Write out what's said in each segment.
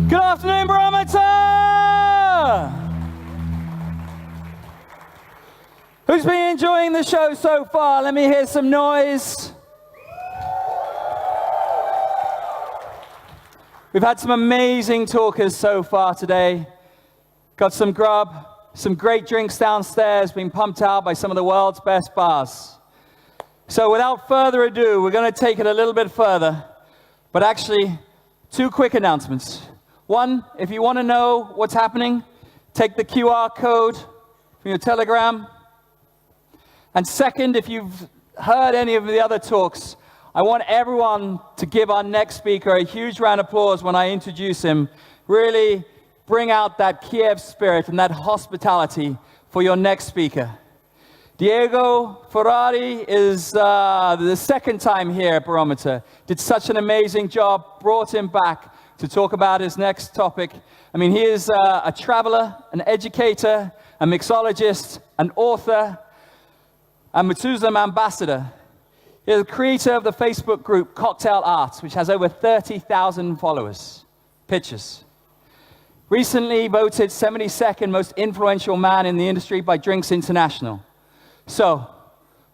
Good afternoon, Barometer! Who's been enjoying the show so far? Let me hear some noise. We've had some amazing talkers so far today. Got some grub, some great drinks downstairs being pumped out by some of the world's best bars. So without further ado, we're going to take it a little bit further. But actually, two quick announcements. One, if you want to know what's happening, take the QR code from your Telegram. And second, if you've heard any of the other talks, I want everyone to give our next speaker a huge round of applause when I introduce him. Really bring out that Kiev spirit and that hospitality for your next speaker. DIEGO FERRARI is the second time here at Barometer. Did such an amazing job, brought him back to talk about his next topic. I mean, he is a traveler, an educator, a mixologist, an author, a Muslim ambassador. He is the creator of the Facebook group Cocktail Arts, which has over 30,000 followers, pictures. Recently voted 72nd most influential man in the industry by Drinks International. So,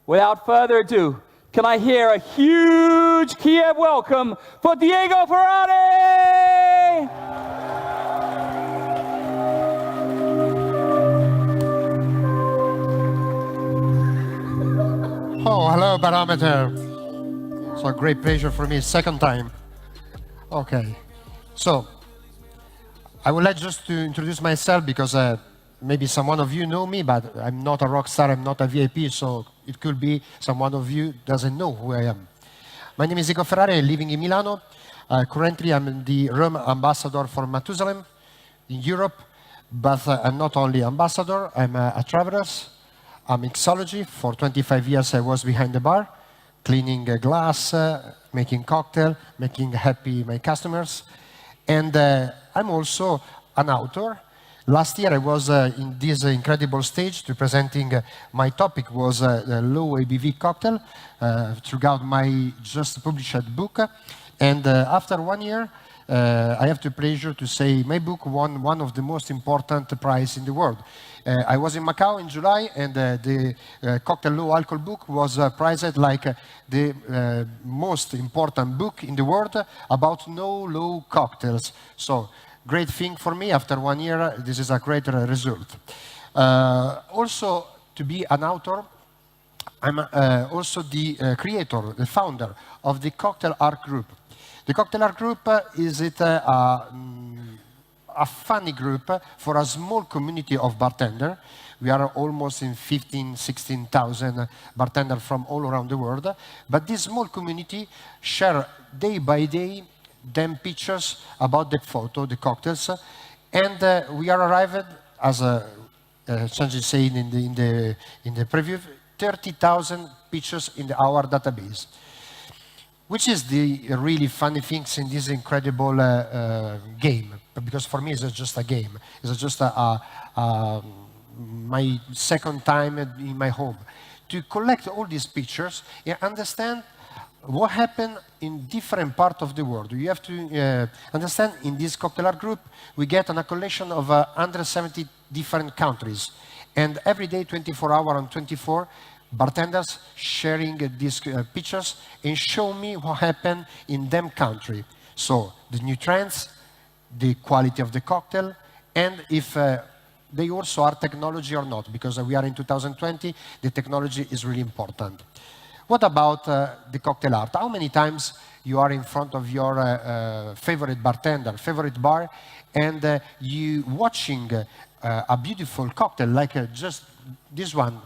without further ado, can I hear a huge Kiev welcome for DIEGO FERRARI? Oh, hello, Barometer. It's a great pleasure for me, second time. Okay, so I would like just to introduce myself because maybe someone of you know me, but I'm not a rock star, I'm not a VIP, so it could be someone of you doesn't know who I am. My name is DIEGO FERRARI, I'm living in Milano. Currently, I'm the Rome ambassador for Methuselah in Europe, but I'm not only ambassador, I'm a traveler. I'm mixology. For 25 years, I was behind the bar, cleaning glass, making cocktail, making happy my customers. And I'm also an author. Last year, I was in this incredible stage to presenting my topic was the low ABV cocktail throughout my just published book. And after 1 year, I have the pleasure to say my book won one of the most important prizes in the world. I was in Macau in July, and the Cocktail Low Alcohol book was prized like the most important book in the world about no low cocktails. So, great thing for me. After 1 year, this is a great result. Also, to be an author, I'm also the creator, the founder of the Cocktail Art Group. The Cocktail Art Group is a funny group for a small community of bartenders. We are almost in 16,000 bartenders from all around the world. But this small community share day by day them pictures about the photo, the cocktails. And we are arrived, as Sanjay said in the preview, 30,000 pictures in our database. Which is the really funny things in this incredible game? Because for me, it's just a game. It's just my second time in my home. To collect all these pictures and understand what happened in different parts of the world. You have to understand in this cocktail art group, we get a collection of 170 different countries. And every day, 24 hours on 24, bartenders sharing these pictures and show me what happened in them country. So the new trends, the quality of the cocktail, and if they also are technology or not, because we are in 2020, the technology is really important. What about the cocktail art? How many times you are in front of your favorite bartender, favorite bar, and you watching a beautiful cocktail like just this one?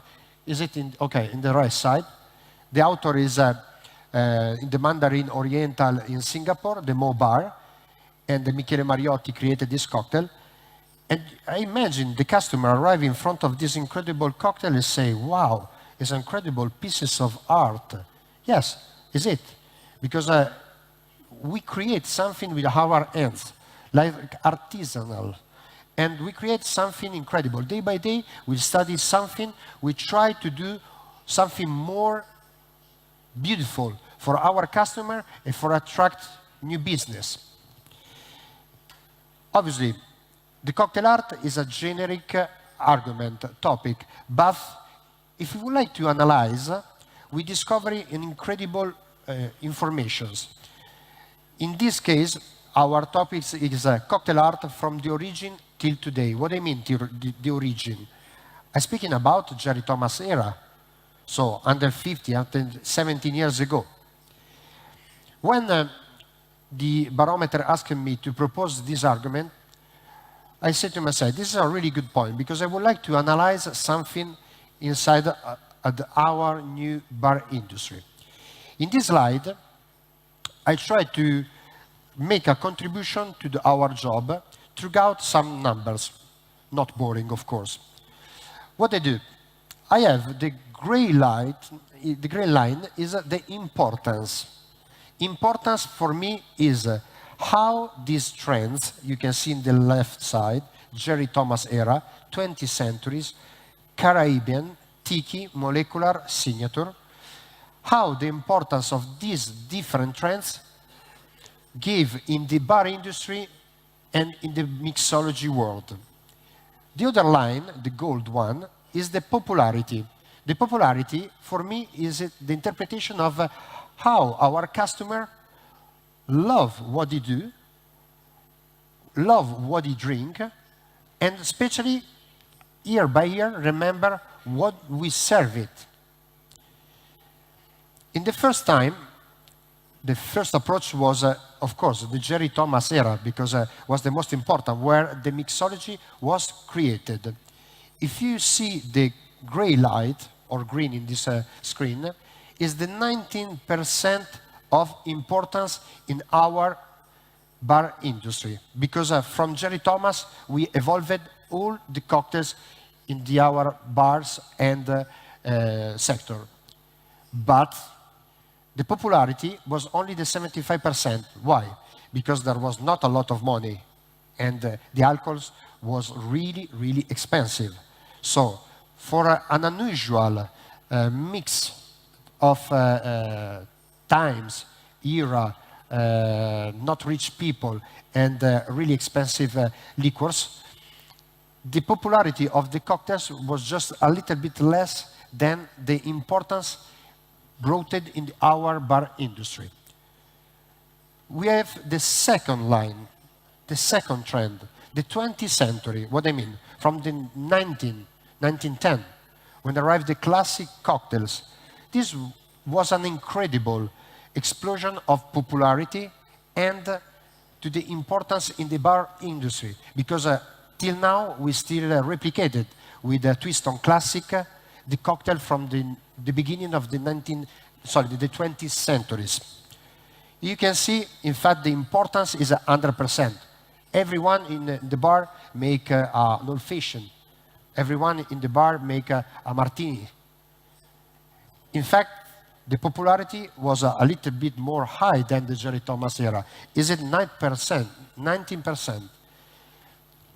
Is it in, okay, in the right side? The author is in the Mandarin Oriental in Singapore, the Mo Bar, and Michele Mariotti created this cocktail. And I imagine the customer arrive in front of this incredible cocktail and say, wow, it's incredible pieces of art. Yes, is it? Because we create something with our hands, like artisanal. And we create something incredible. Day by day, we study something. We try to do something more beautiful for our customer and for attract new business. Obviously, the cocktail art is a generic argument, topic, but if we would like to analyze, we discover an incredible informations. In this case, our topic is cocktail art from the origin till today. What I mean, the origin? I'm speaking about Jerry Thomas era, so under 50, under 17 years ago. When the Barometer asked me to propose this argument, I said to myself, this is a really good point, because I would like to analyze something inside our new bar industry. In this slide, I try to make a contribution to our job throughout some numbers. Not boring, of course. What I do, I have the gray line is the importance. Importance for me is how these trends, you can see in the left side, Jerry Thomas era, 20 centuries, Caribbean, tiki, molecular, signature, how the importance of these different trends give in the bar industry and in the mixology world. The other line, the gold one, is the popularity. The popularity, for me, is the interpretation of how our customer love what he do, love what he drink, and especially year by year remember what we serve it. In the first time, the first approach was, of course, the Jerry Thomas era, because it was the most important, where the mixology was created. If you see the gray light, or green in this screen, is the 19% of importance in our bar industry. Because from Jerry Thomas, we evolved all the cocktails in our bars and sector. But the popularity was only the 75%. Why? Because there was not a lot of money, and the alcohol was really, really expensive. So, for an unusual mix of times, era, not rich people, and really expensive liquors, the popularity of the cocktails was just a little bit less than the importance brought in our bar industry. We have the second line, the second trend, the 20th century. What I mean, from the 1910, when arrived the classic cocktails. This was an incredible explosion of popularity and to the importance in the bar industry, because till now we still replicate it with a twist on classic, the cocktail from the beginning of the 20th centuries. You can see, in fact, the importance is 100%. Everyone in the bar make an old-fashioned. Everyone in the bar make a martini. In fact, the popularity was a little bit more high than the Jerry Thomas era. Is it 9%, 19%?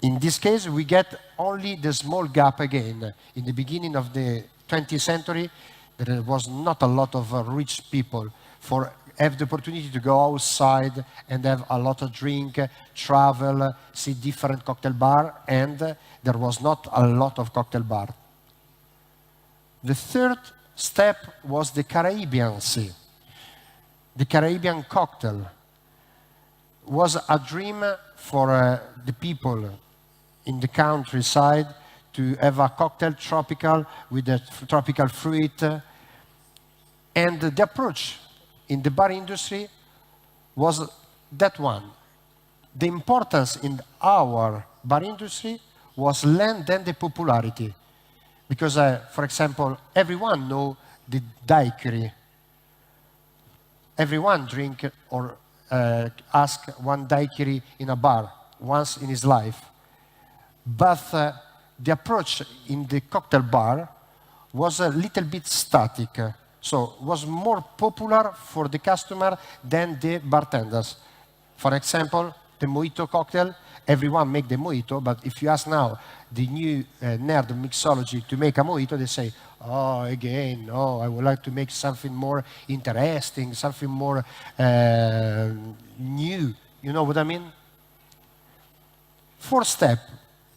In this case, we get only the small gap again. In the beginning of the 20th century, there was not a lot of rich people for have the opportunity to go outside and have a lot of drink, travel, see different cocktail bar, and there was not a lot of cocktail bar. The third step was the Caribbean Sea. The Caribbean cocktail was a dream for the people in the countryside to have a cocktail tropical with a tropical fruit. And the approach in the bar industry was that one. The importance in our bar industry was less than the popularity. Because, for example, everyone knows the daiquiri. Everyone drink or ask one daiquiri in a bar once in his life. But the approach in the cocktail bar was a little bit static. So was more popular for the customer than the bartenders. For example, the mojito cocktail, everyone make the mojito, but if you ask now the new nerd mixology to make a mojito, they say, oh, again, no, I would like to make something more interesting, something more new. You know what I mean? fourth step,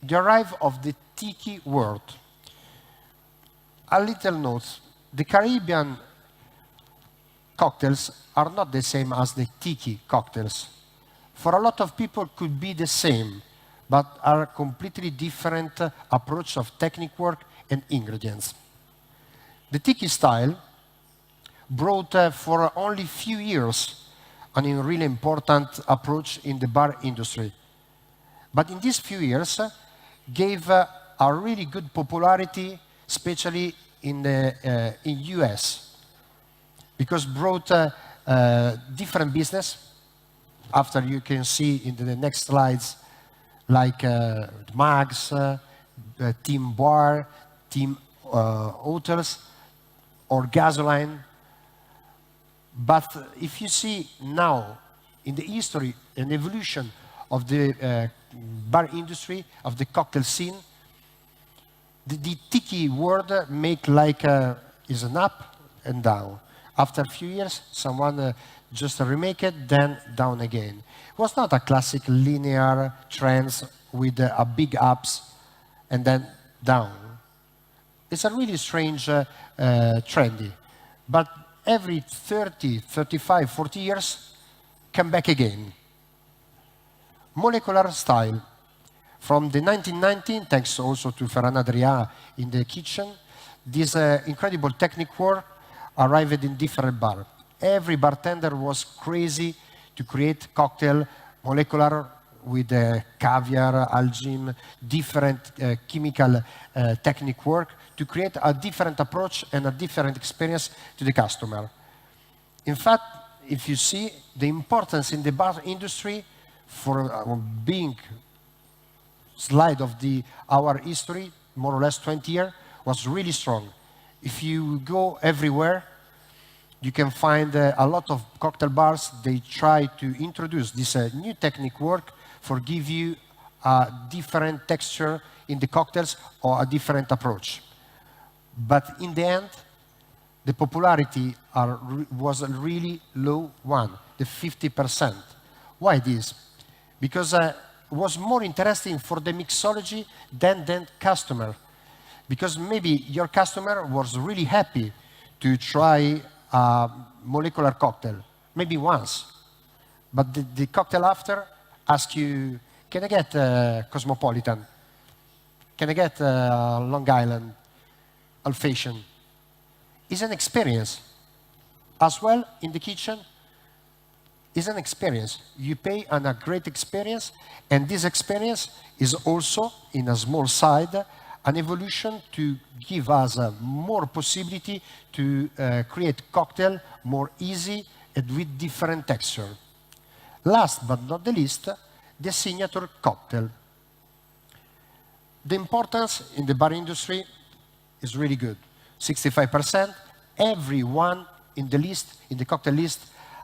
the arrival of the tiki word. A little note, the Caribbean cocktails are not the same as the tiki cocktails. For a lot of people could be the same, but are completely different approach of technique work and ingredients. The tiki style brought for only few years a really important approach in the bar industry. But in these few years, gave a really good popularity, especially in the US, because brought different business. After you can see in the next slides, like mags, team bar, team hotels, or gasoline. But if you see now in the history and evolution of the bar industry, of the cocktail scene, the tiki word make like is an up and down. After a few years, someone just remake it, then down again. It was not a classic linear trends with a big ups and then down. It's a really strange trendy. But every 30, 35, 40 years, come back again. Molecular style. From the 1919, thanks also to Ferran Adrià in the kitchen, this incredible technique work arrived in different bars. Every bartender was crazy to create cocktail molecular with caviar, algin, different chemical technique work to create a different approach and a different experience to the customer. In fact, if you see the importance in the bar industry for being slide of our history, more or less 20 years, was really strong. If you go everywhere, you can find a lot of cocktail bars. They try to introduce this new technique work for give you a different texture in the cocktails or a different approach. But in the end, the popularity was a really low one, the 50%. Why this? Because it was more interesting for the mixology than the customer. Because maybe your customer was really happy to try a molecular cocktail, maybe once. But the cocktail after asks you, can I get Cosmopolitan? Can I get Long Island? Old Fashioned? It's an experience. As well, in the kitchen, it's an experience. You pay on a great experience, and this experience is also, in a small side, an evolution to give us more possibility to create cocktail more easy and with different texture. Last but not the least, the signature cocktail. The importance in the bar industry is really good. 65%, everyone in the list, in the cocktail list,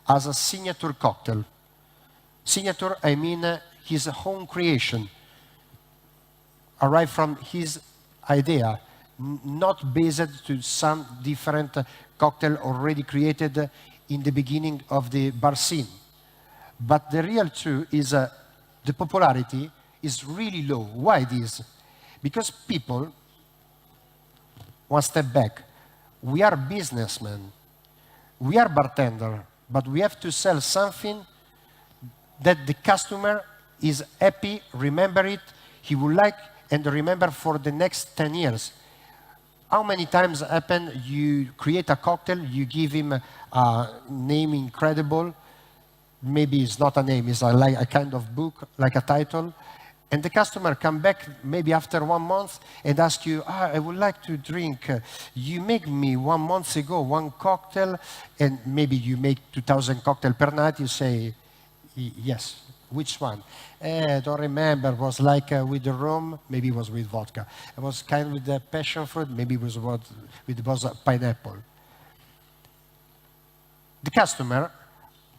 has a signature cocktail. Signature, I mean his own creation, arrived from his idea, not based to some different cocktail already created in the beginning of the bar scene. But the real truth is the popularity is really low. Why this? Because people, one step back, we are businessmen, we are bartender, but we have to sell something that the customer is happy, remember it, he would like, and remember for the next 10 years. How many times happen you create a cocktail, you give him a name incredible, maybe it's not a name, it's like a kind of book, like a title, and the customer come back maybe after 1 month and ask you, I would like to drink. You make me 1 month ago one cocktail, and maybe you make 2,000 cocktails per night. You say, yes. Which one? I don't remember. It was like with the rum, maybe it was with vodka. It was kind of with the passion fruit, maybe it was with pineapple. The customer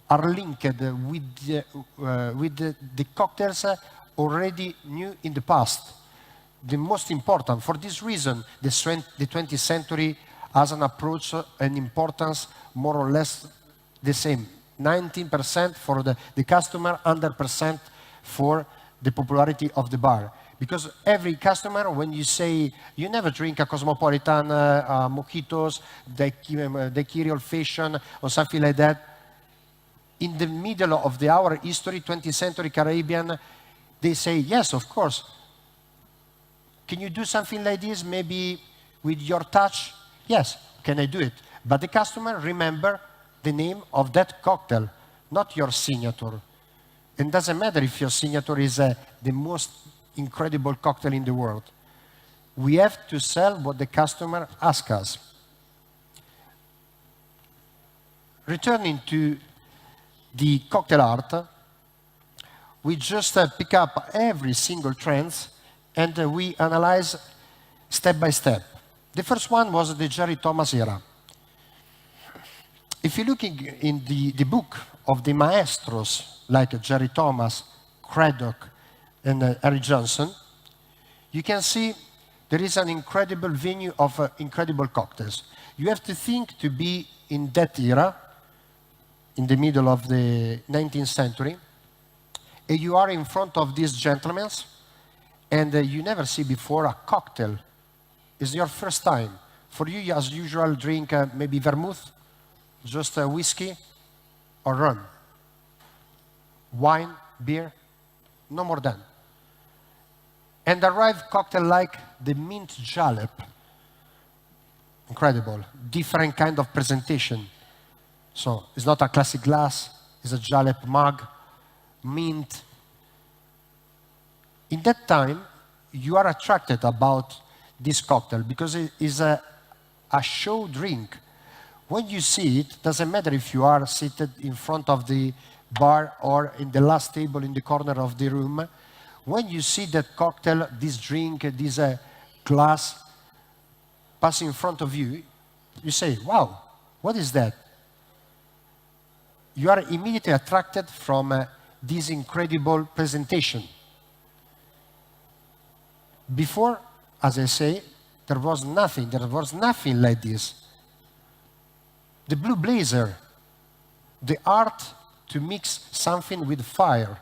are linked with the cocktails already new in the past. The most important, for this reason, the 20th century has an approach and importance more or less the same. 19% for the customer, 100% for the popularity of the bar. Because every customer, when you say, you never drink a Cosmopolitan, mojitos, daiquiri old fashion, or something like that, in the middle of our history, 20th century Caribbean, they say, yes, of course. Can you do something like this, maybe with your touch? Yes, can I do it? But the customer remember the name of that cocktail, not your signature. And it doesn't matter if your signature is the most incredible cocktail in the world. We have to sell what the customer asks us. Returning to the cocktail art, we just pick up every single trend and we analyze step by step. The first one was the Jerry Thomas era. If you look in the book of the maestros like Jerry Thomas, Craddock, and Harry Johnson, you can see there is an incredible venue of incredible cocktails. You have to think to be in that era, in the middle of the 19th century, and you are in front of these gentlemen, and you never see before a cocktail. It's your first time. For you, as usual, drink maybe vermouth, just whiskey, or rum. Wine, beer, no more than. And arrive cocktail like the mint jalep. Incredible. Different kind of presentation. So it's not a classic glass, it's a jalep mug, mint. In that time, you are attracted about this cocktail because it is a show drink. When you see it, doesn't matter if you are seated in front of the bar or in the last table in the corner of the room. When you see that cocktail, this drink, this glass pass in front of you, you say, wow, what is that? You are immediately attracted from this incredible presentation. Before, as I say, there was nothing like this. The blue blazer, the art to mix something with fire.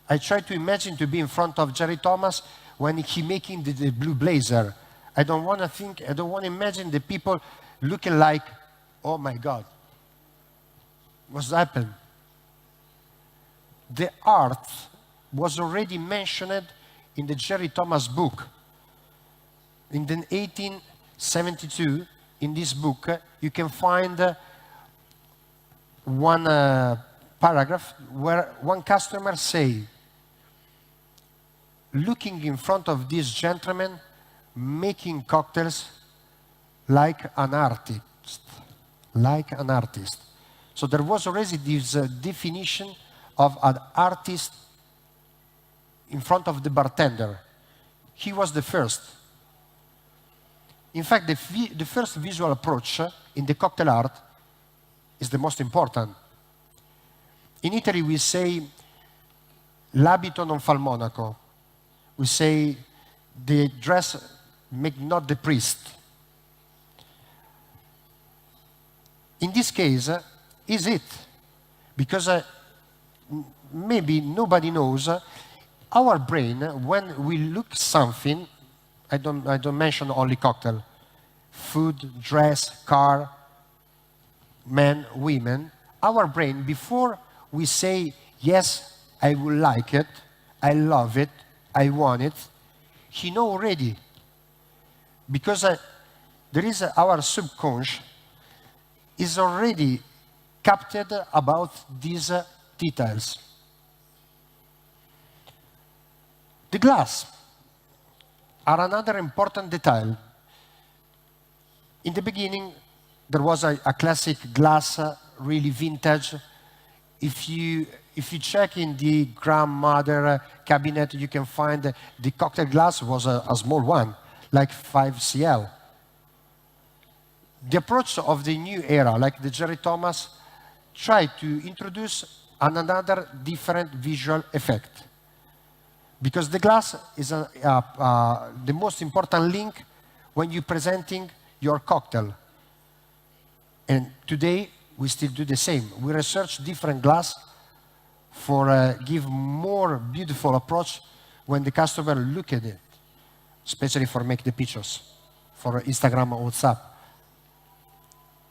I try to imagine to be in front of Jerry Thomas when he making the blue blazer. I don't want to imagine the people looking like, oh my God, what's happened? The art was already mentioned in the Jerry Thomas book. In the 1872, in this book, you can find one paragraph where one customer say, looking in front of this gentleman, making cocktails like an artist, like an artist. So there was already this definition of an artist in front of the bartender. He was the first. In fact, the first visual approach in the cocktail art is the most important. In Italy, we say, l'abito non fa il monaco. We say, the dress make not the priest. In this case, is it? Because maybe nobody knows, our brain, when we look something, I don't mention only cocktail, food, dress, car, men, women, our brain, before we say, yes, I will like it, I love it, I want it, he know already. Because there is our subconscious is already captured about these details. The glass are another important detail. In the beginning, there was a classic glass, really vintage. If you check in the grandmother cabinet, you can find the cocktail glass was a small one, like 5 cl. The approach of the new era, like the Jerry Thomas, tried to introduce another different visual effect. Because the glass is the most important link when you're presenting your cocktail. And today, we still do the same. We research different glass for give more beautiful approach when the customer look at it, especially for make the pictures, for Instagram or WhatsApp.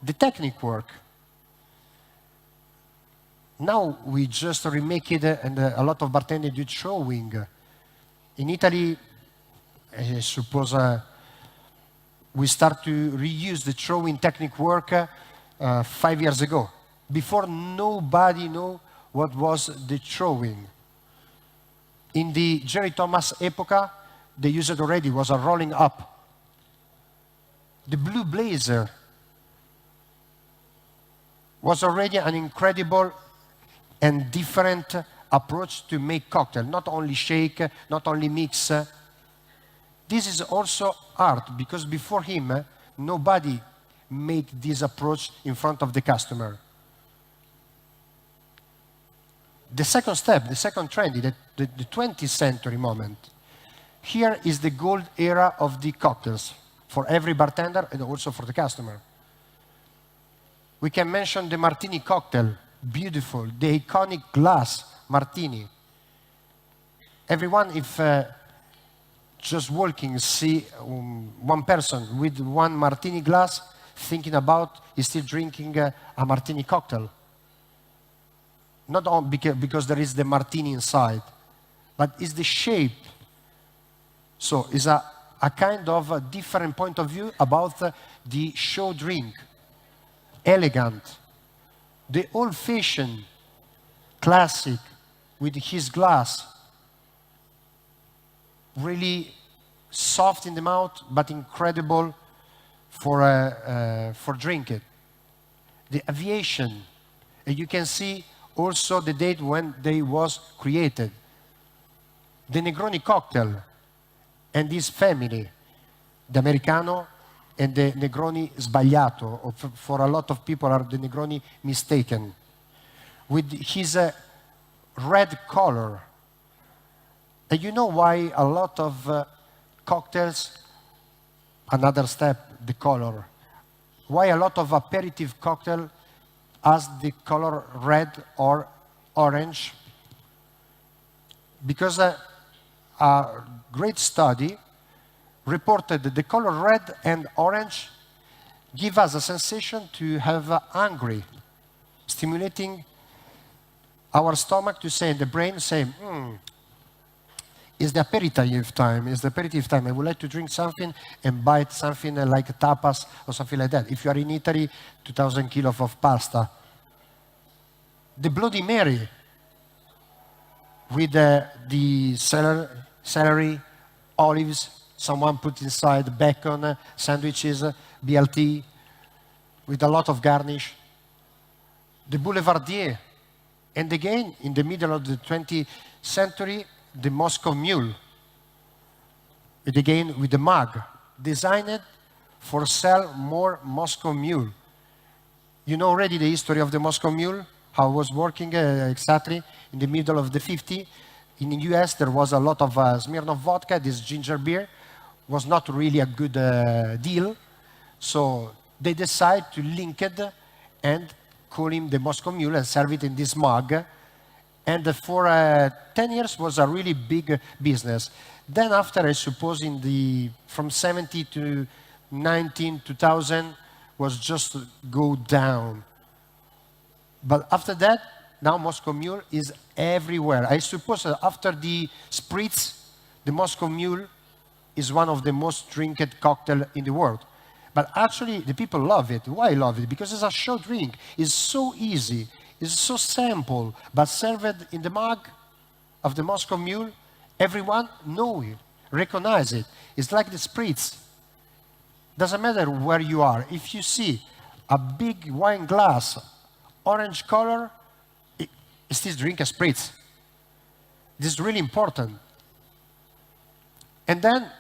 The technique work. Now we just remake it, and a lot of bartenders do showing. In Italy, I suppose we start to reuse the drawing technique work 5 years ago. Before, nobody knew what was the drawing. In the Jerry Thomas epoca, they used it already, was a rolling up. The blue blazer was already an incredible and different approach to make cocktail. Not only shake, not only mix. This is also art, because before him, nobody made this approach in front of the customer. The second step, the second trend, the 20th century moment. Here is the gold era of the cocktails for every bartender and also for the customer. We can mention the martini cocktail, beautiful, the iconic glass martini. Everyone, if just walking, see one person with one martini glass, thinking about is still drinking a martini cocktail. Not only because there is the martini inside, but it's the shape. So it's a kind of a different point of view about the show drink. Elegant. The old-fashioned, classic, with his glass. Really soft in the mouth, but incredible for drinking. The aviation. And you can see also the date when they was created. The Negroni cocktail and this family, the Americano and the Negroni sbagliato, or for a lot of people are the Negroni mistaken. With his red color. And you know why a lot of cocktails, another step, the color. Why a lot of aperitif cocktail has the color red or orange? Because a great study reported that the color red and orange give us a sensation to have hungry, stimulating our stomach to say, the brain say, it's the aperitif time, it's the aperitif time. I would like to drink something and bite something like tapas or something like that. If you are in Italy, 2,000 kilos of pasta. The Bloody Mary with the celery, olives, someone put inside bacon, sandwiches, BLT, with a lot of garnish. The Boulevardier. And again, in the middle of the 20th century, the Moscow Mule. And again, with the mug, designed for sell more Moscow Mule. You know already the history of the Moscow Mule, how it was working exactly in the middle of the 50s. In the US, there was a lot of Smirnoff vodka, this ginger beer. Was not really a good deal. So they decide to link it and call him the Moscow Mule and serve it in this mug. And for 10 years was a really big business. Then after, I suppose, from 70 to 19, 2000, was just go down. But after that, now Moscow Mule is everywhere. I suppose after the Spritz, the Moscow Mule is one of the most drinked cocktail in the world. But actually, the people love it. Why love it? Because it's a show drink. It's so easy. It's so simple. But served in the mug of the Moscow Mule, everyone know it, recognize it. It's like the Spritz. Doesn't matter where you are. If you see a big wine glass, orange color, still drink a Spritz. This is really important. And then,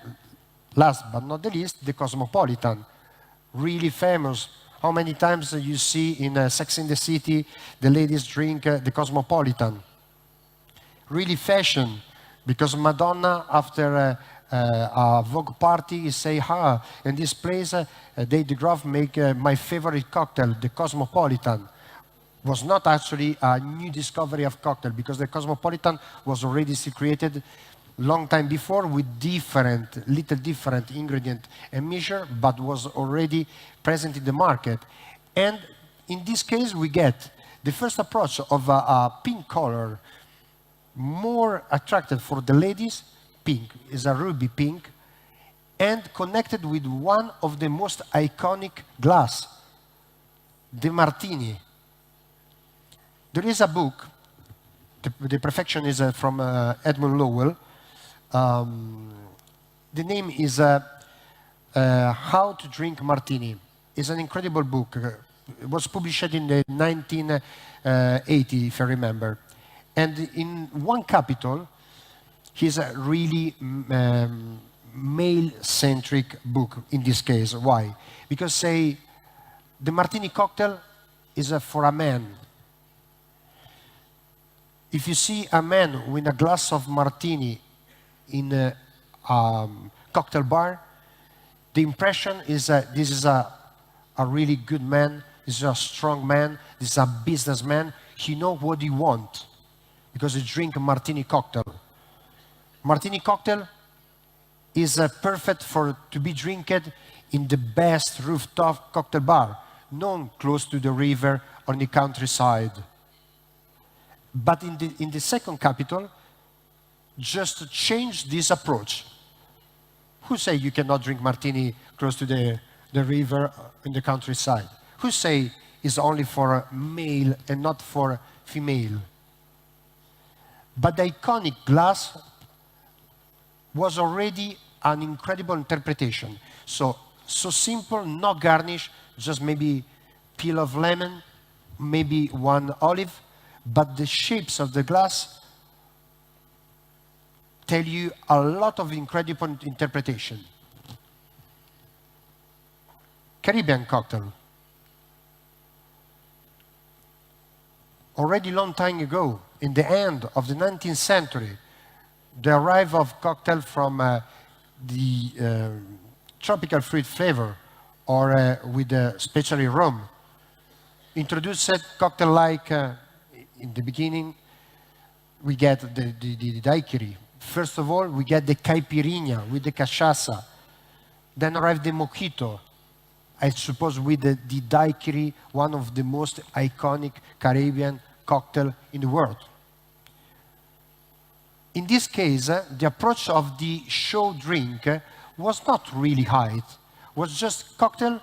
last but not the least, the Cosmopolitan. Really famous. How many times you see in Sex and the City, the ladies drink the Cosmopolitan. Really fashion, because Madonna, after a Vogue party, say, in this place, Dave de Graaf make my favorite cocktail, the Cosmopolitan. was not actually a new discovery of cocktail, because the Cosmopolitan was already created long time before with little different ingredient and measure, but was already present in the market. And in this case, we get the first approach of a pink color, more attractive for the ladies. Pink is a ruby pink, and connected with one of the most iconic glass, the martini. There is a book, The Perfection is from Edmund Lowell. The name is How to Drink Martini. It's an incredible book. It was published in the 1980, if I remember. And in one capitol, he's a really male-centric book in this case. Why? Because, say, the martini cocktail is for a man. If you see a man with a glass of martini in a cocktail bar, the impression is that this is a really good man, this is a strong man, this is a businessman. He knows what he wants because he drinks a martini cocktail. Martini cocktail is perfect to be drinking in the best rooftop cocktail bar, not close to the river or in the countryside. But in the second capitol, just change this approach. Who say you cannot drink martini close to the river in the countryside? Who say it's only for male and not for female? But the iconic glass was already an incredible interpretation. So simple, no garnish, just maybe peel of lemon, maybe one olive, but the shapes of the glass tell you a lot of incredible interpretation. Caribbean cocktail. Already long time ago, in the end of the 19th century, the arrival of cocktail from the tropical fruit flavor or with especially rum introduced cocktail like in the beginning we get the daiquiri. First of all, we get the caipirinha with the cachaça. Then arrived the mojito, I suppose with the daiquiri, one of the most iconic Caribbean cocktail in the world. In this case, the approach of the show drink was not really high. It was just cocktail,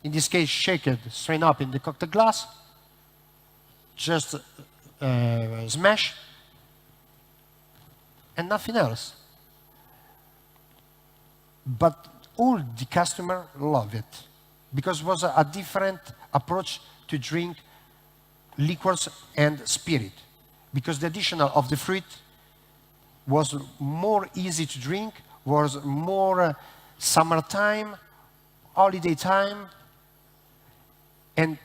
in this case shaken straight up in the cocktail glass, just smash, and nothing else. But all the customers love it, because it was a different approach to drink liquors and spirit. Because the addition of the fruit was more easy to drink, was more summertime, holiday time. And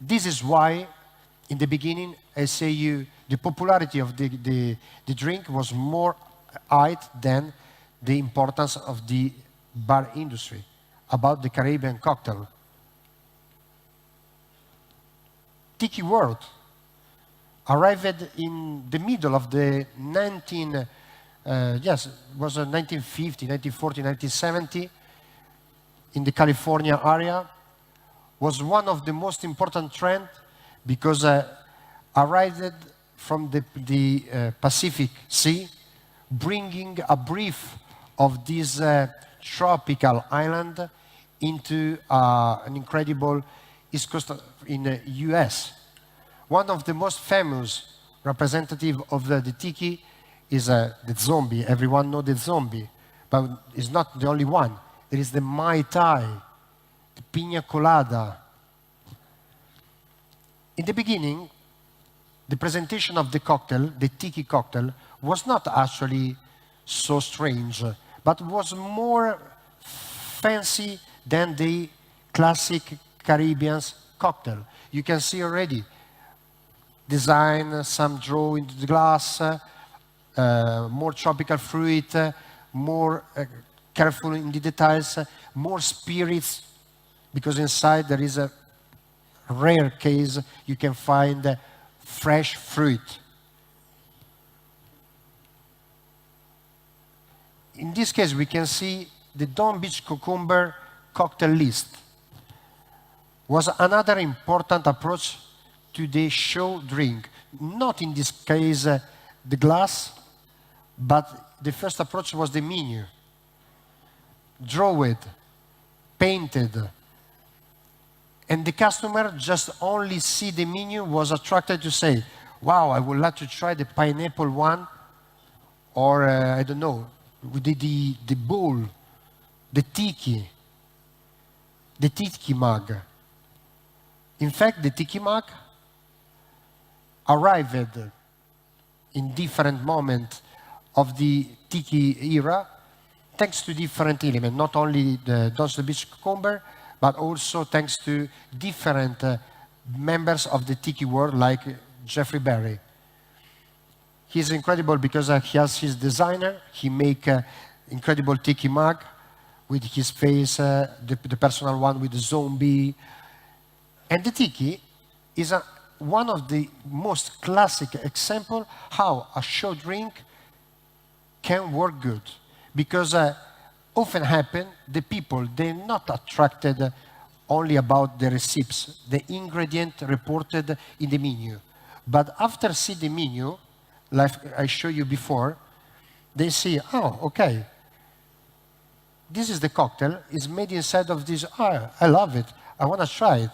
this is why, in the beginning, I say the popularity of the drink was more high than the importance of the bar industry about the Caribbean cocktail. Tiki world arrived in the middle of the 1950, 1940, 1970 in the California area. Was one of the most important trends because arrived from the Pacific Sea, bringing a brief of this tropical island into an incredible East Coast in the US. One of the most famous representative of the tiki is the zombie. Everyone knows the zombie, but it's not the only one. It is the Mai Tai, the Pina Colada. In the beginning, the presentation of the cocktail, the tiki cocktail, was not actually so strange, but was more fancy than the classic Caribbean cocktail. You can see already design, some draw into the glass, more tropical fruit, more careful in the details, more spirits, because inside there is rare case, you can find fresh fruit. In this case, we can see the Dawn Beach Cucumber cocktail list was another important approach to the show drink. Not in this case the glass, but the first approach was the menu. Draw it, painted, and the customer just only see the menu was attracted to say, wow, I would like to try the pineapple one, or I don't know, the bowl, the tiki mug. In fact, the tiki mug arrived in different moments of the tiki era, thanks to different elements, not only the Dawn Beach Cucumber, but also thanks to different members of the tiki world, like Jeffrey Berry. He's incredible because he has his designer. He make incredible tiki mug with his face, the personal one with the zombie. And the tiki is one of the most classic example how a show drink can work good. Because often happen, the people, they're not attracted only about the recipes, the ingredient reported in the menu. But after see the menu, like I showed you before, they see, oh, okay, this is the cocktail, it's made inside of this, oh, I love it, I want to try it.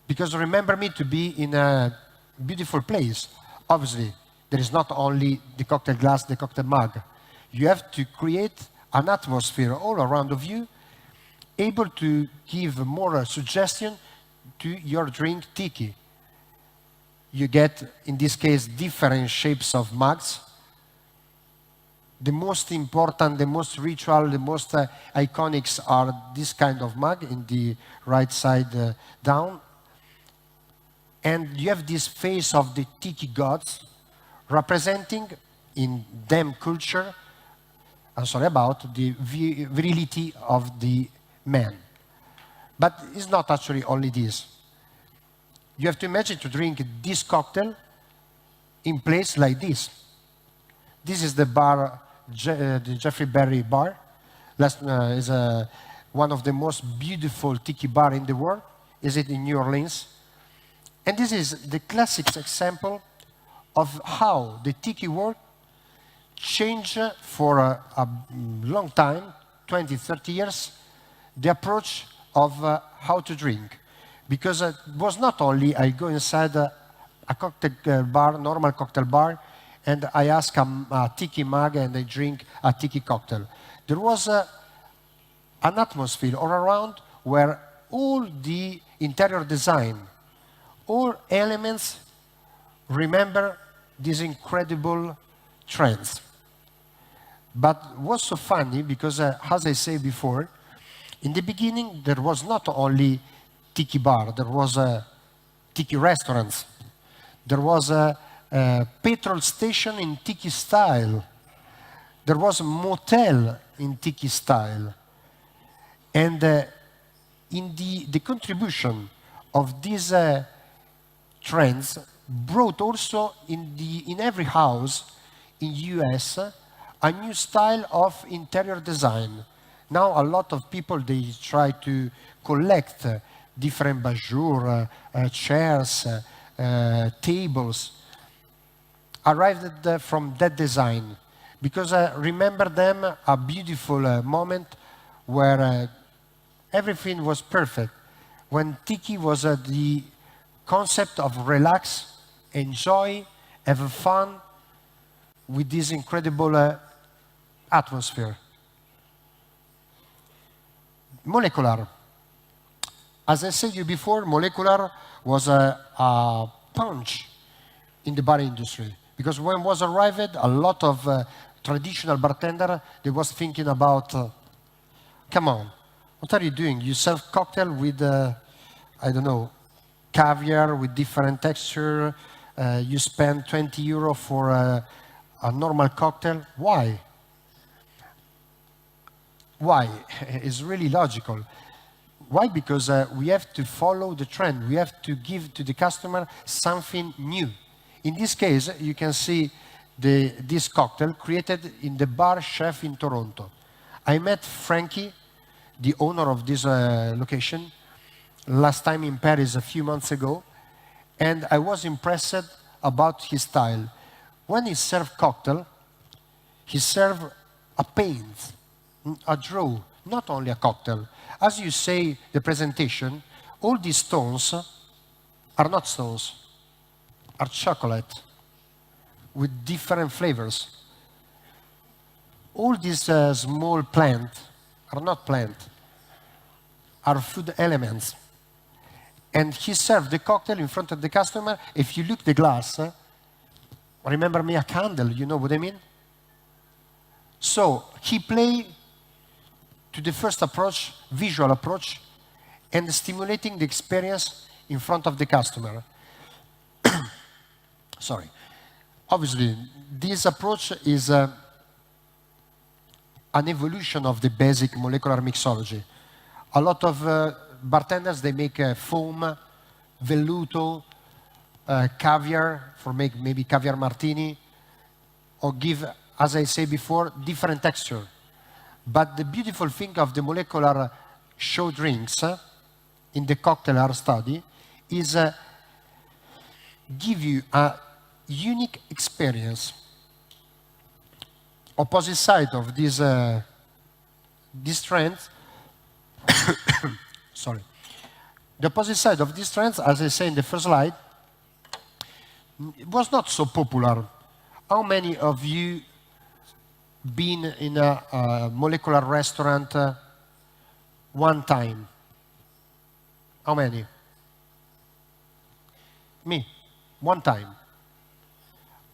Because remember me to be in a beautiful place. Obviously, there is not only the cocktail glass, the cocktail mug. You have to create an atmosphere all around of you, able to give more suggestion to your drink tiki. You get, in this case, different shapes of mugs. The most important, the most ritual, the most iconics are this kind of mug in the right side down. And you have this face of the tiki gods representing in them culture, I'm sorry, about the virility of the man. But it's not actually only this. You have to imagine to drink this cocktail in place like this. This is the bar, the Jeffrey Berry bar. Is one of the most beautiful tiki bar in the world. Is it in New Orleans? And this is the classic example of how the tiki world changed for a long time, 20, 30 years, the approach of how to drink. Because it was not only I go inside a cocktail bar, normal cocktail bar, and I ask a tiki mug and I drink a tiki cocktail. There was an atmosphere all around where all the interior design, all elements remember these incredible trends. But what's so funny, because as I said before, in the beginning there was not only tiki bar, there was tiki restaurants, there was a petrol station in tiki style, there was a motel in tiki style. And in the contribution of these trends brought also in every house in US a new style of interior design. Now a lot of people, they try to collect different bajur, chairs, tables, arrived from that design. Because remember them a beautiful moment where everything was perfect. When tiki was the concept of relax, enjoy, have fun with this incredible atmosphere. Molecular. As I said you before, molecular was a punch in the bar industry. Because when was arrived, a lot of traditional bartender, they was thinking about, come on, what are you doing? You serve cocktail with, I don't know, caviar with different texture. You spend 20 euro for a normal cocktail. Why? Why? It's really logical. Why? Because we have to follow the trend. We have to give to the customer something new. In this case, you can see this cocktail created in the bar chef in Toronto. I met Frankie, the owner of this location, last time in Paris a few months ago, and I was impressed about his style. When he served cocktail, he served a paint, a draw, not only a cocktail. As you say, the presentation, all these stones are not stones, are chocolate with different flavors. All these small plants are not plants, are food elements. And he served the cocktail in front of the customer. If you look the glass, remember me a candle, you know what I mean? So he played to the first approach, visual approach, and stimulating the experience in front of the customer. Sorry. Obviously, this approach is an evolution of the basic molecular mixology. A lot of bartenders, they make foam, velluto, caviar, for make maybe caviar martini, or give, as I say before, different texture. But the beautiful thing of the molecular show drinks in the cocktail art study is give you a unique experience. Opposite side of this trend, sorry. The opposite side of these trends, as I say in the first slide, was not so popular. How many of you been in a molecular restaurant one time? How many? Me, one time.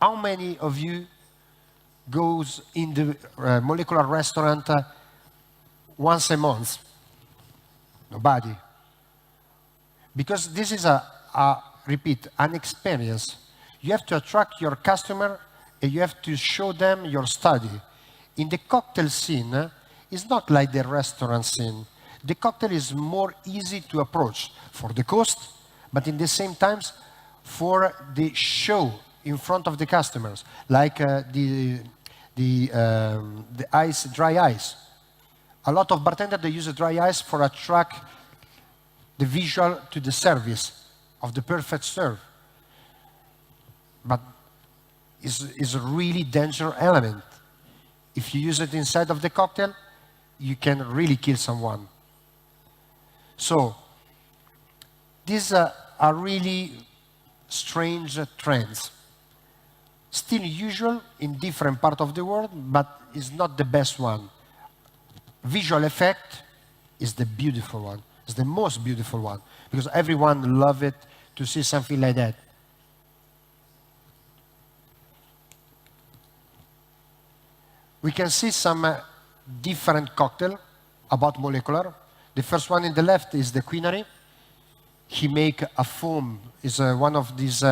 How many of you goes in the molecular restaurant once a month? Nobody. Because this is repeat, an experience. You have to attract your customer and you have to show them your study. In the cocktail scene, it's not like the restaurant scene. The cocktail is more easy to approach for the cost, but in the same times for the show in front of the customers, like the ice, dry ice. A lot of bartenders, they use a dry ice for attract the visual to the service of the perfect serve. But it's a really dangerous element. If you use it inside of the cocktail, you can really kill someone. So these are really strange trends. Still usual in different parts of the world, but it's not the best one. Visual effect is the beautiful one. It's the most beautiful one, because everyone loves it to see something like that. We can see some different cocktail about molecular. The first one in the left is the Quinary. He make a foam, is one of these,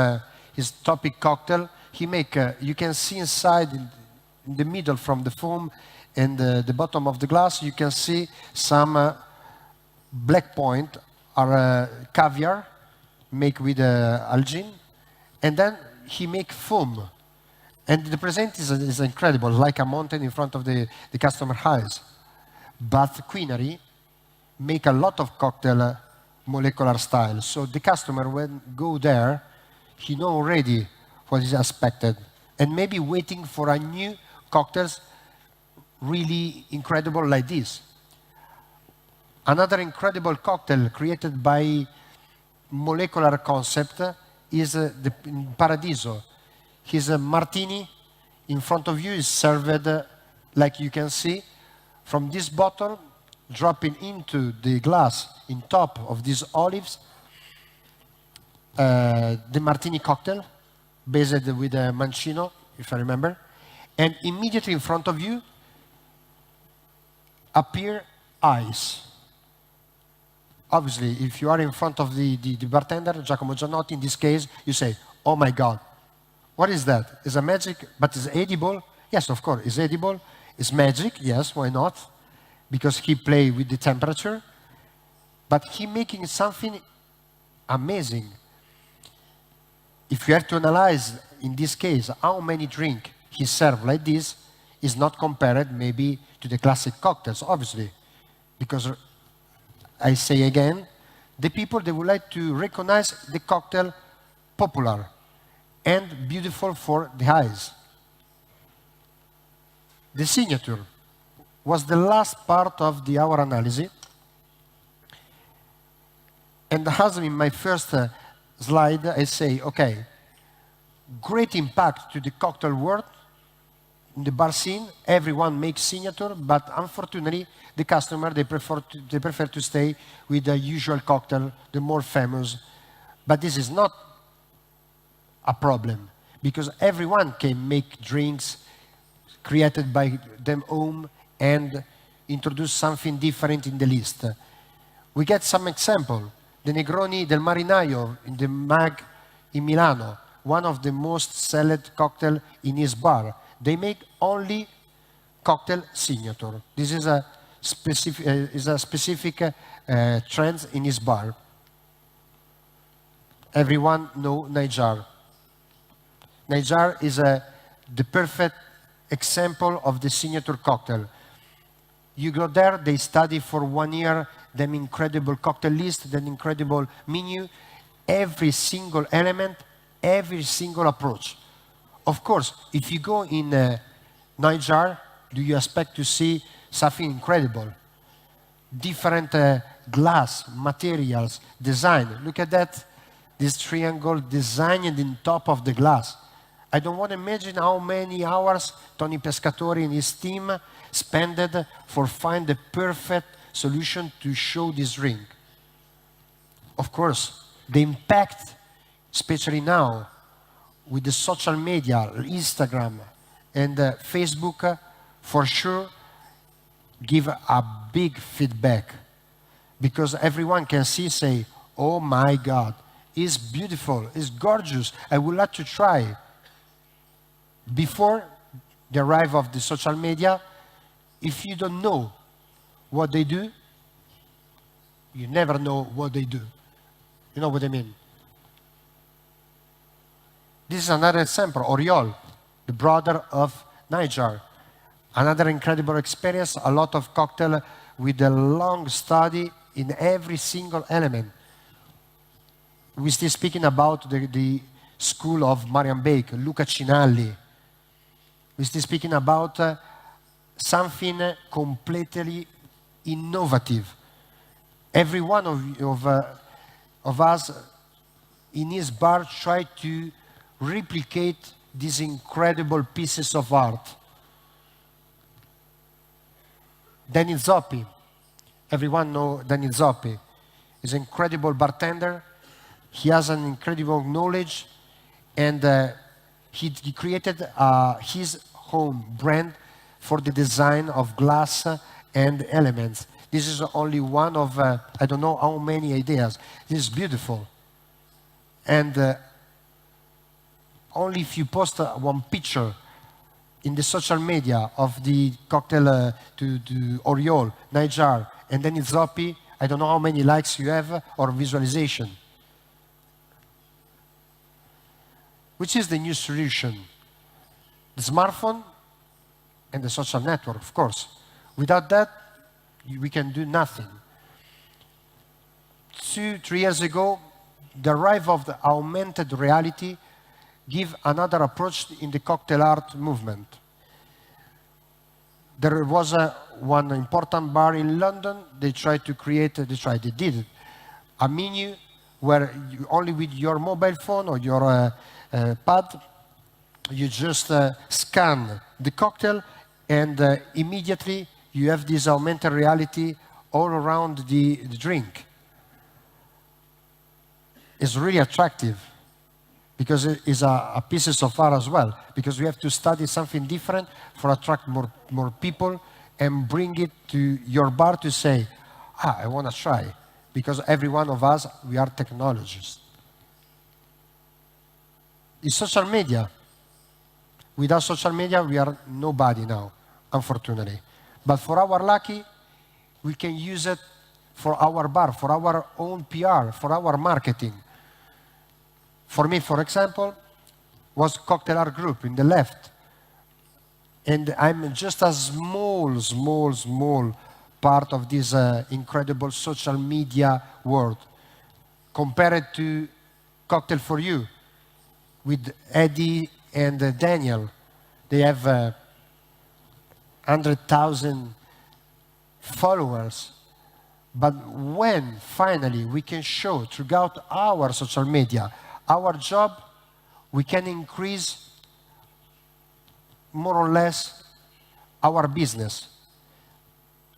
his topic cocktail. He make, you can see inside, in the middle from the foam and the bottom of the glass, you can see some black point or caviar make with algin. And then he make foam. And the present is incredible, like a mountain in front of the customer eyes. But Quinary make a lot of cocktail molecular style. So the customer, when go there, he know already what is expected. And maybe waiting for a new cocktails really incredible like this. Another incredible cocktail created by molecular concept is the Paradiso. His martini in front of you is served, like you can see, from this bottle, dropping into the glass in top of these olives, the martini cocktail, based with a mancino, if I remember. And immediately in front of you appear ice. Obviously, if you are in front of the bartender, Giacomo Giannotti, in this case, you say, oh my God, what is that? It's a magic, but it's edible? Yes, of course, it's edible. It's magic, yes, why not? Because he play with the temperature. But he making something amazing. If you have to analyze, in this case, how many drink he served like this, is not compared maybe to the classic cocktails, obviously. Because, I say again, the people, they would like to recognize the cocktail popular and beautiful for the eyes. The signature was the last part of our analysis. And as in my first slide, I say, okay, great impact to the cocktail world. In the bar scene, everyone makes signature, but unfortunately, the customer, they prefer to stay with the usual cocktail, the more famous. But this is not a problem, because everyone can make drinks created by them own and introduce something different in the list. We get some example. The Negroni del Marinaio in the MAG in Milano, one of the most sold cocktail in his bar. They make only cocktail signature. This is a specific trend in his bar. Everyone know Niger. Niger is the perfect example of the signature cocktail. You go there, they study for 1 year, them incredible cocktail list, then incredible menu, every single element, every single approach. Of course, if you go in Niger, do you expect to see something incredible? Different glass, materials, design. Look at that, this triangle designed in top of the glass. I don't want to imagine how many hours Tony Pescatori and his team spent for find the perfect solution to show this drink. Of course, the impact, especially now, with the social media, Instagram and Facebook, for sure, give a big feedback. Because everyone can see, say, oh my God, it's beautiful, it's gorgeous, I would like to try. Before the arrival of the social media, if you don't know what they do, you never know what they do. You know what I mean? This is another example, Oriol, the brother of Niger. Another incredible experience, a lot of cocktail with a long study in every single element. We're still speaking about the school of Marian Bake, Luca Cinalli. We're still speaking about something completely innovative. Every one of us in his bar tried to replicate these incredible pieces of art. Daniel Zoppi, everyone knows Daniel Zoppi. He's an incredible bartender. He has an incredible knowledge, and he created his home brand for the design of glass and elements. This is only one of, I don't know how many ideas. This is beautiful. And only if you post one picture in the social media of the cocktail to Oriol, Niger, and then it's Zoppi, I don't know how many likes you have or visualization. Which is the new solution? The smartphone and the social network, of course. Without that, we can do nothing. 2-3 years ago, the arrival of the augmented reality gave another approach in the cocktail art movement. There was one important bar in London, they did a menu where you, only with your mobile phone or your pad, you just scan the cocktail and immediately you have this augmented reality all around the drink. It's really attractive because it is a piece of art as well, because we have to study something different for attract more people and bring it to your bar to say, I want to try, because every one of us, we are technologists. It's social media. Without social media, we are nobody now, unfortunately. But for our lucky, we can use it for our bar, for our own PR, for our marketing. For me, for example, was Cocktail Art Group in the left. And I'm just a small part of this incredible social media world. Compared to Cocktail for You with Eddie and Daniel. They have 100,000 followers. But when finally we can show throughout our social media our job, we can increase more or less our business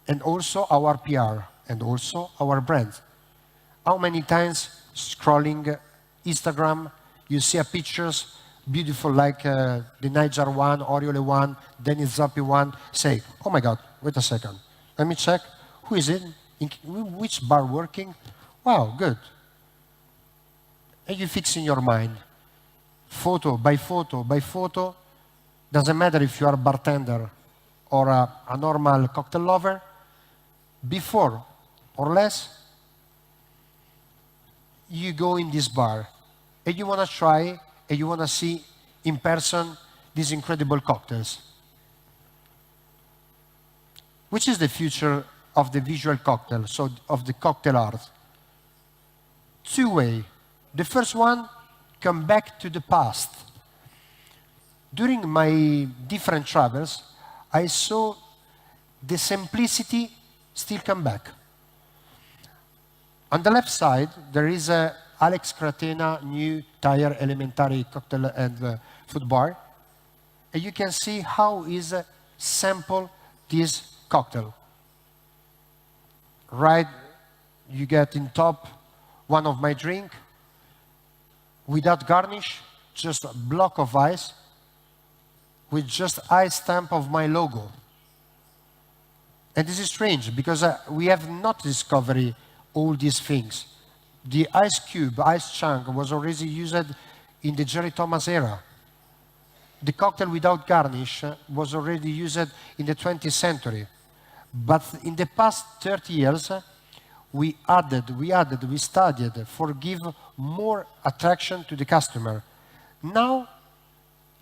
and also our PR and also our brand. How many times scrolling Instagram, you see pictures beautiful like the Niger one, Oriole one, Dennis Zappi one, say, oh my God, wait a second, let me check, who is it, in which bar working? Wow, good. And you fix in your mind, photo by photo by photo, doesn't matter if you are a bartender or a normal cocktail lover, before or less, you go in this bar and you want to try and you want to see in person these incredible cocktails. Which is the future of the visual cocktail, so of the cocktail art? Two ways. The first one, come back to the past. During my different travels, I saw the simplicity still come back. On the left side, there is a Alex Cratena new tire elementary cocktail and food bar. And you can see how is sample this cocktail. Right, you get in top one of my drink, without garnish, just a block of ice, with just ice stamp of my logo. And this is strange, because we have not discovered all these things. The ice cube, ice chunk, was already used in the Jerry Thomas era. The cocktail without garnish was already used in the 20th century. But in the past 30 years, we studied for give more attraction to the customer. Now,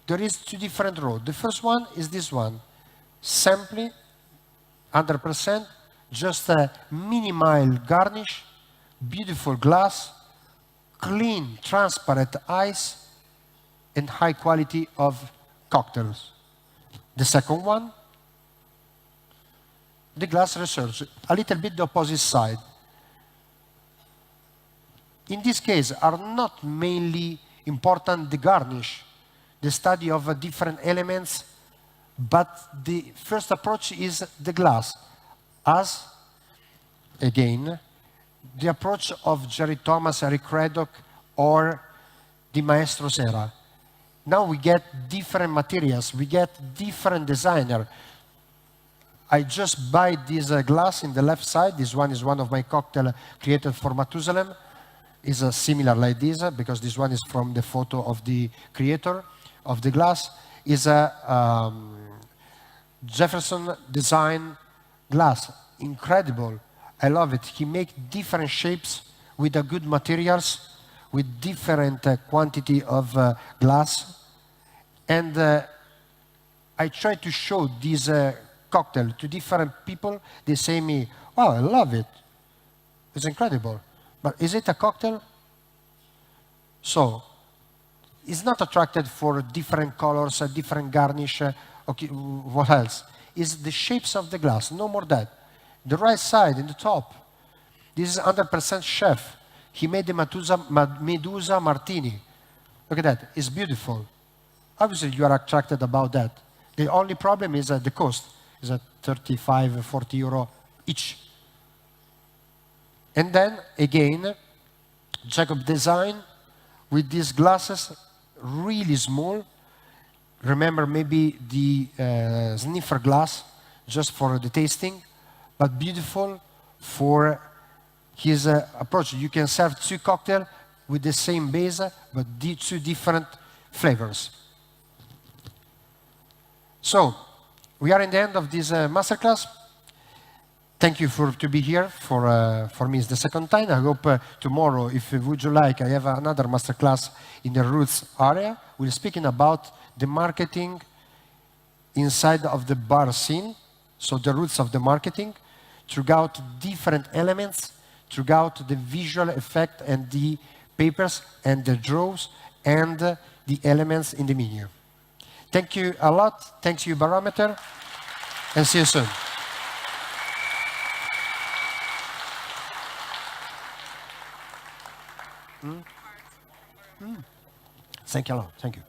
there is two different roads. The first one is this one. Simply, 100%, just a minimal garnish, beautiful glass, clean, transparent ice, and high quality of cocktails. The second one, the glass research, a little bit the opposite side. In this case, are not mainly important the garnish, the study of different elements, but the first approach is the glass. As, again, the approach of Jerry Thomas, Eric Craddock, or the Maestro's era. Now we get different materials, we get different designer. I just buy this glass in the left side. This one is one of my cocktail created for Matusalem. Is similar like this, because this one is from the photo of the creator of the glass. Is a Jefferson design glass. Incredible. I love it. He makes different shapes with good materials, with different quantity of glass. And I try to show this cocktail to different people. They say me, wow, I love it. It's incredible. But is it a cocktail? So, it's not attracted for different colors, different garnish, okay, what else? It's the shapes of the glass, no more that. The right side, in the top, this is 100% chef. He made the Medusa Martini. Look at that, it's beautiful. Obviously, you are attracted about that. The only problem is the cost. It's at 35, 40 euro each. And then, again, Jacob design with these glasses, really small. Remember maybe the sniffer glass, just for the tasting, but beautiful for his approach. You can serve two cocktails with the same base, but two different flavors. So, we are in the end of this masterclass. thank you to be here. For me, it's the second time. I hope tomorrow, if would you like, I have another masterclass in the roots area. We're speaking about the marketing inside of the bar scene, so the roots of the marketing, throughout different elements, throughout the visual effect and the papers and the draws and the elements in the menu. Thank you a lot. Thanks you, Barometer, and see you soon. Thank you a lot. Thank you.